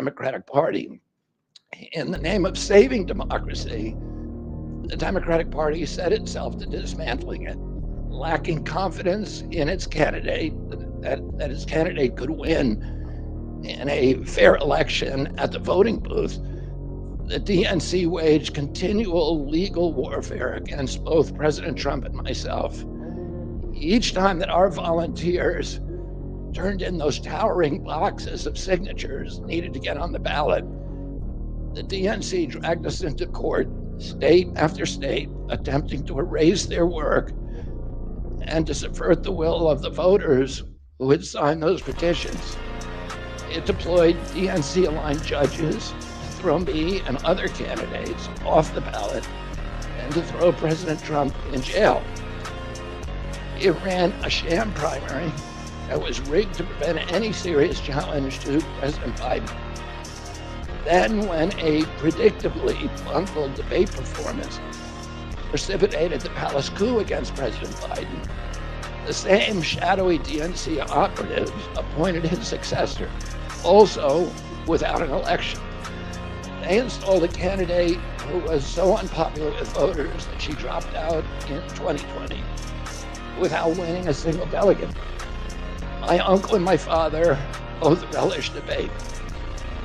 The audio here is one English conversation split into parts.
Democratic Party. In the name of saving democracy, the Democratic Party set itself to dismantling it, lacking confidence in its candidate, that its candidate could win in a fair election at the voting booth. The DNC waged continual legal warfare against both President Trump and myself. Each time that our volunteers turned in those towering boxes of signatures needed to get on the ballot, the DNC dragged us into court, state after state, attempting to erase their work and to subvert the will of the voters who had signed those petitions. It deployed DNC-aligned judges to throw me and other candidates off the ballot and to throw President Trump in jail. It ran a sham primary that was rigged to prevent any serious challenge to President Biden. Then, when a predictably bungled debate performance precipitated the palace coup against President Biden, the same shadowy DNC operatives appointed his successor, also without an election. They installed a candidate who was so unpopular with voters that she dropped out in 2020 without winning a single delegate. My uncle and my father both relished debate.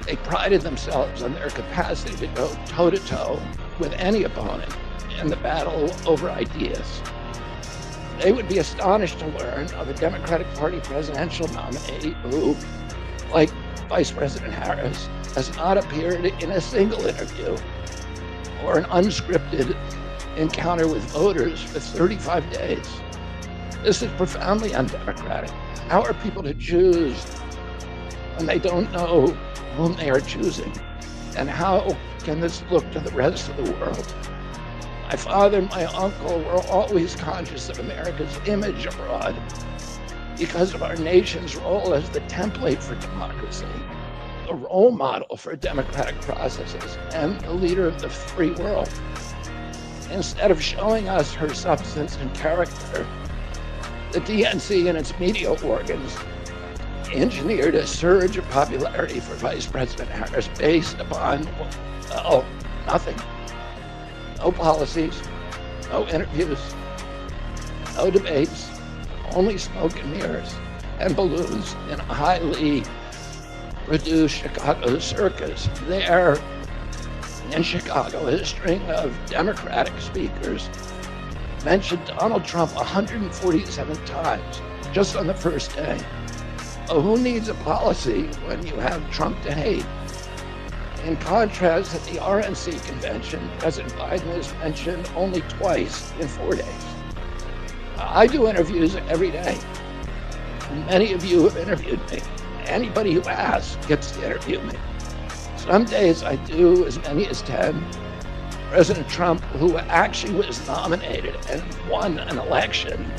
They prided themselves on their capacity to go toe-to-toe with any opponent in the battle over ideas. They would be astonished to learn of a Democratic Party presidential nominee who, like Vice President Harris, has not appeared in a single interview or an unscripted encounter with voters for 35 days. This is profoundly undemocratic. How are people to choose when they don't know whom they are choosing? And how can this look to the rest of the world? My father and my uncle were always conscious of America's image abroad because of our nation's role as the template for democracy, the role model for democratic processes, and the leader of the free world. Instead of showing us her substance and character, the DNC and its media organs engineered a surge of popularity for Vice President Harris based upon, nothing. No policies, no interviews, no debates, only smoke and mirrors and balloons in a highly produced Chicago circus. There in Chicago, a string of Democratic speakers mentioned Donald Trump 147 times just on the first day. Oh, who needs a policy when you have Trump to hate? In contrast, at the RNC convention, President Biden is mentioned only twice in 4 days. I do interviews every day. Many of you have interviewed me. Anybody who asks gets to interview me. Some days I do as many as 10. President Trump, who actually was nominated and won an election,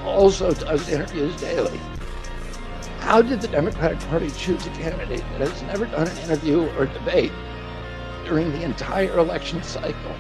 also does interviews daily. How did the Democratic Party choose a candidate that has never done an interview or debate during the entire election cycle?